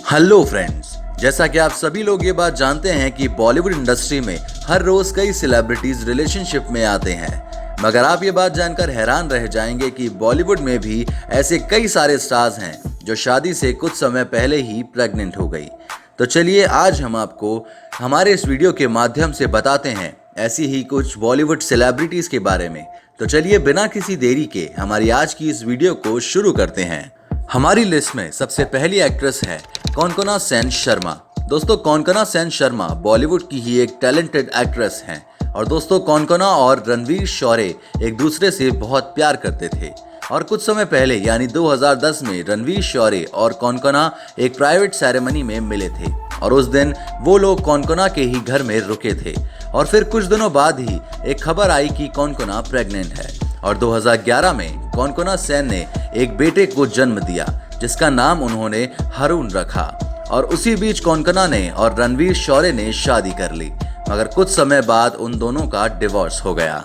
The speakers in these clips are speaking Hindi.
हेलो फ्रेंड्स, जैसा कि आप सभी लोग ये बात जानते हैं कि बॉलीवुड इंडस्ट्री में हर रोज कई सेलिब्रिटीज रिलेशनशिप में आते हैं, मगर आप ये बात जानकर हैरान रह जाएंगे कि बॉलीवुड में भी ऐसे कई सारे स्टार्स हैं जो शादी से कुछ समय पहले ही प्रेग्नेंट हो गई। तो चलिए आज हम आपको हमारे इस वीडियो के माध्यम से बताते हैं ऐसी ही कुछ बॉलीवुड सेलिब्रिटीज के बारे में। तो चलिए बिना किसी देरी के हमारी आज की इस वीडियो को शुरू करते हैं। हमारी लिस्ट में सबसे पहली एक्ट्रेस है कॉन्कोना सेन शर्मा। दोस्तों, कॉन्कोना सेन शर्मा बॉलीवुड की ही एक टैलेंटेड एक्ट्रेस हैं और दोस्तों कॉन्कोना और रणवीर शौर्य एक दूसरे से बहुत प्यार करते थे और कुछ समय पहले यानी 2010 में रणवीर शौर्य और कॉन्कोना एक प्राइवेट सेरेमनी में मिले थे और उस दिन वो लोग कॉन्कोना के ही घर में रुके थे और फिर कुछ दिनों बाद ही एक खबर आई कि कॉन्कोना प्रेग्नेंट है और 2011 में कॉन्कोना सेन ने एक बेटे को जन्म दिया जिसका नाम उन्होंने हारून रखा और उसी बीच कॉन्कोना ने और रणवीर शौर्य ने शादी कर ली, मगर कुछ समय बाद उन दोनों का डिवोर्स हो गया।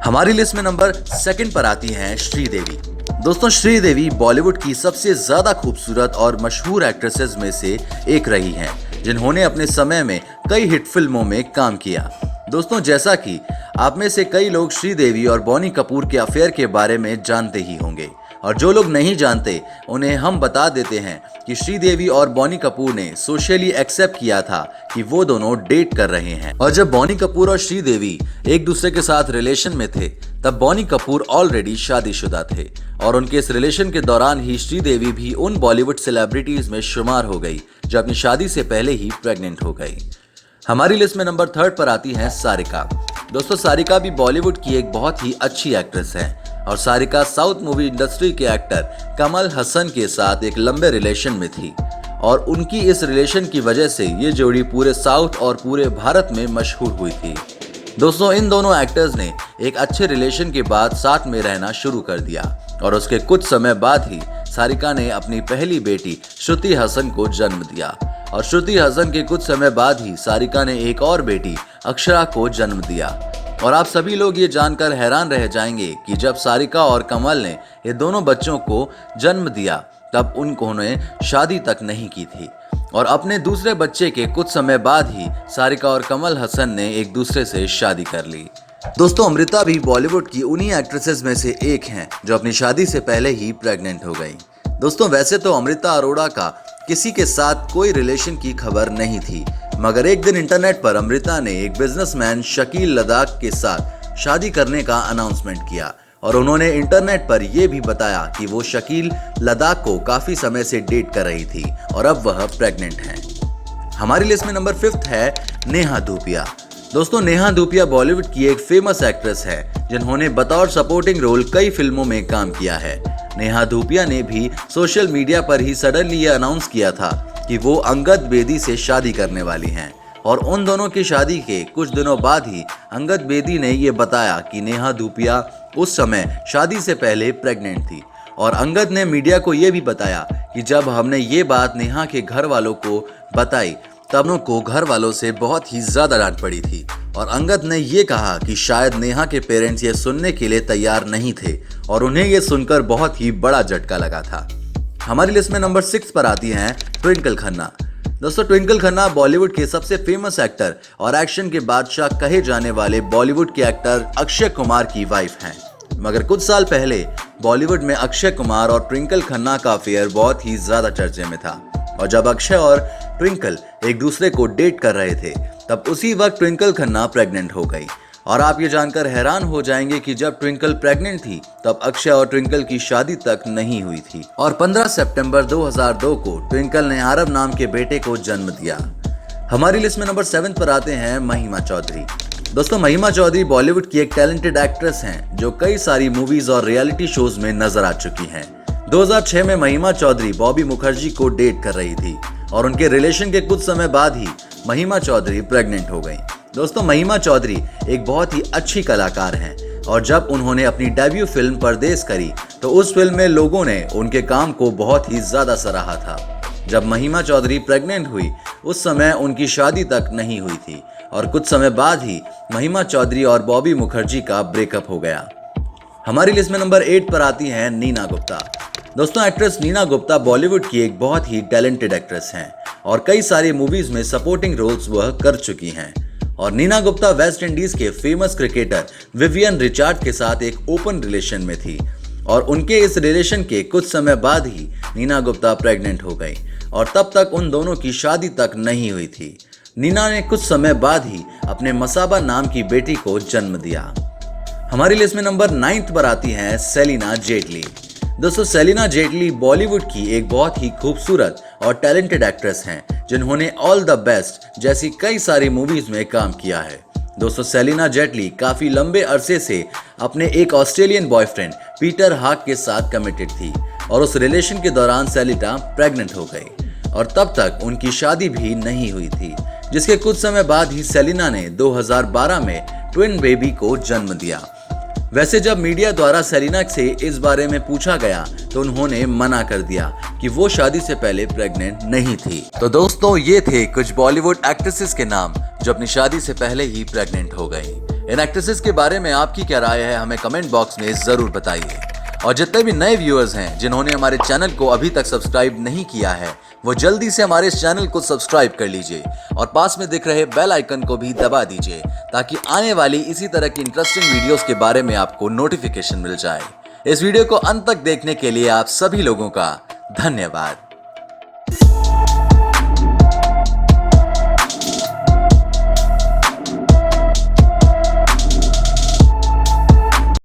हमारी लिस्ट में नंबर 2 पर आती हैं श्रीदेवी। दोस्तों, श्रीदेवी बॉलीवुड की सबसे ज्यादा खूबसूरत और मशहूर एक्ट्रेसेस में से एक रही हैं जिन्होंने अपने समय में कई हिट फिल्मों में काम किया। दोस्तों, जैसा कि आप में से कई लोग श्रीदेवी और बॉनी कपूर के अफेयर के बारे में जानते ही होंगे और जो लोग नहीं जानते उन्हें हम बता देते हैं कि श्रीदेवी और बॉनी कपूर ने सोशली एक्सेप्ट किया था कि वो दोनों डेट कर रहे हैं और जब बॉनी कपूर और श्रीदेवी एक दूसरे के साथ रिलेशन में थे तब बॉनी कपूर ऑलरेडी शादीशुदा थे और उनके इस रिलेशन के दौरान ही श्रीदेवी भी उन बॉलीवुड सेलिब्रिटीज में शुमार हो गई जो अपनी शादी से पहले ही प्रेग्नेंट हो गई। हमारी लिस्ट में नंबर 3 पर आती हैं सारिका। दोस्तों, सारिका भी बॉलीवुड की एक बहुत ही अच्छी एक्ट्रेस है और सारिका साउथ मूवी इंडस्ट्री के एक्टर कमल हसन के साथ एक लंबे रिलेशन में थी और उनकी इस रिलेशन की वजह से ये जोड़ी पूरे साउथ और पूरे भारत में मशहूर हुई थी। दोस्तों, इन दोनों एक्टर्स ने एक अच्छे रिलेशन के बाद साथ में रहना शुरू कर दिया और उसके कुछ समय बाद ही सारिका ने अपनी पहली बेटी श्रुति हसन को जन्म दिया और श्रुति हसन के कुछ समय बाद ही सारिका ने एक और बेटी अक्षरा को जन्म दिया। और आप सभी लोग ये जानकर हैरान रह जाएंगे कि जब सारिका और कमल ने ये दोनों बच्चों को जन्म दिया तब उन्होंने शादी तक नहीं की थी और अपने दूसरे बच्चे के कुछ समय बाद ही सारिका और कमल हसन ने एक दूसरे से शादी कर ली। दोस्तों, अमृता भी बॉलीवुड की उन्हीं एक्ट्रेसेस में से एक हैं जो अपनी शादी से पहले ही प्रेग्नेंट हो गई। दोस्तों, वैसे तो अमृता अरोड़ा का किसी के साथ कोई रिलेशन की खबर नहीं थी, मगर एक दिन इंटरनेट पर अमृता ने एक बिजनेसमैन शकील लद्दाख के साथ शादी करने का अनाउंसमेंट किया और उन्होंने इंटरनेट पर यह भी बताया कि वो शकील लद्दाख को काफी समय से डेट कर रही थी और अब वह प्रेग्नेंट हैं। हमारी लिस्ट में नंबर 5 है नेहा धूपिया। दोस्तों, नेहा धूपिया बॉलीवुड की एक फेमस एक्ट्रेस है जिन्होंने बतौर सपोर्टिंग रोल कई फिल्मों में काम किया है। नेहा धूपिया ने भी सोशल मीडिया पर ही सडनली ये अनाउंस किया था कि वो अंगद बेदी से शादी करने वाली हैं और उन दोनों की शादी के कुछ दिनों बाद ही अंगद बेदी ने ये बताया कि नेहा धूपिया उस समय शादी से पहले प्रेग्नेंट थी और अंगद ने मीडिया को ये भी बताया कि जब हमने ये बात नेहा के घर वालों को बताई तब उनको घर वालों से बहुत ही ज्यादा डांट पड़ी थी और अंगद ने ये कहा कि शायद नेहा के पेरेंट्स ये सुनने के लिए तैयार नहीं थे और उन्हें ये सुनकर बहुत ही बड़ा झटका लगा था। हमारी लिस्ट में नंबर 6 पर आती हैं ट्विंकल खन्ना। दोस्तों, ट्विंकल खन्ना बॉलीवुड के सबसे फेमस एक्टर और एक्शन के बादशाह कहे जाने वाले बॉलीवुड के एक्टर अक्षय कुमार की वाइफ हैं, मगर कुछ साल पहले बॉलीवुड में अक्षय कुमार और ट्विंकल खन्ना का अफेयर बहुत ही ज्यादा चर्चे में था और जब अक्षय और ट्विंकल एक दूसरे को डेट कर रहे थे तब उसी वक्त ट्विंकल खन्ना प्रेग्नेंट हो गई और आप ये जानकर हैरान हो जाएंगे कि जब ट्विंकल प्रेग्नेंट थी तब अक्षय और ट्विंकल की शादी तक नहीं हुई थी और 15 सितंबर 2002 को ट्विंकल ने आरव नाम के बेटे को जन्म दिया। हमारी लिस्ट में नंबर 7 पर आते हैं महिमा चौधरी। दोस्तों, महिमा चौधरी बॉलीवुड की एक टैलेंटेड एक्ट्रेस हैं जो कई सारी मूवीज और रियलिटी शोज में नजर आ चुकी हैं। 2006 में महिमा चौधरी बॉबी मुखर्जी को डेट कर रही थी और उनके रिलेशन के कुछ समय बाद ही महिमा चौधरी प्रेग्नेंट हो गई। दोस्तों, महिमा चौधरी एक बहुत ही अच्छी कलाकार हैं और जब उन्होंने अपनी डेब्यू फिल्म परदेस करी तो उस फिल्म में लोगों ने उनके काम को बहुत ही ज्यादा सराहा था। जब महिमा चौधरी प्रेग्नेंट हुई उस समय उनकी शादी तक नहीं हुई थी और कुछ समय बाद ही महिमा चौधरी और बॉबी मुखर्जी का ब्रेकअप हो गया। हमारी लिस्ट में नंबर 8 पर आती हैं नीना गुप्ता। दोस्तों, एक्ट्रेस नीना गुप्ता बॉलीवुड की एक बहुत ही टैलेंटेड एक्ट्रेस हैं और कई सारी मूवीज में सपोर्टिंग रोल्स वह कर चुकी हैं। और नीना गुप्ता वेस्ट इंडीज के फेमस क्रिकेटर विवियन रिचार्ड के साथ एक ओपन रिलेशन में थी और उनके इस रिलेशन के कुछ समय बाद ही नीना गुप्ता प्रेग्नेंट हो गई और तब तक उन दोनों की शादी तक नहीं हुई थी। नीना ने कुछ समय बाद ही अपने मसाबा नाम की बेटी को जन्म दिया। हमारी लिस्ट में नंबर 9 पर आती हैं सेलिना जेटली। दोस्तों, सेलिना जेटली बॉलीवुड की एक बहुत ही खूबसूरत और टैलेंटेड एक्ट्रेस हैं जिन्होंने ऑल द बेस्ट जैसी कई सारी मूवीज में काम किया है। दोस्तों, सेलिना जेटली काफी लंबे अरसे से अपने एक ऑस्ट्रेलियन बॉयफ्रेंड पीटर हाक के साथ कमिटेड थी और उस रिलेशन के दौरान सेलिना प्रेग्नेंट हो गई और तब तक उनकी शादी भी नहीं हुई थी, जिसके कुछ समय बाद ही सेलिना ने 2012 में ट्विन बेबी को जन्म दिया। वैसे जब मीडिया द्वारा सेलिना से इस बारे में पूछा गया तो उन्होंने मना कर दिया कि वो शादी से पहले प्रेग्नेंट नहीं थी। तो दोस्तों, ये थे कुछ बॉलीवुड एक्ट्रेसेस के नाम जो अपनी शादी से पहले ही प्रेग्नेंट हो गई। इन एक्ट्रेसेस के बारे में आपकी क्या राय है, हमें कमेंट बॉक्स में जरूर बताइए। और जितने भी नए व्यूअर्स हैं जिन्होंने हमारे चैनल को अभी तक सब्सक्राइब नहीं किया है, वो जल्दी से हमारे इस चैनल को सब्सक्राइब कर लीजिए और पास में दिख रहे बेल आइकन को भी दबा दीजिए ताकि आने वाली इसी तरह की इंटरेस्टिंग वीडियोस के बारे में आपको नोटिफिकेशन मिल जाए। इस वीडियो को अंत तक देखने के लिए आप सभी लोगों का धन्यवाद।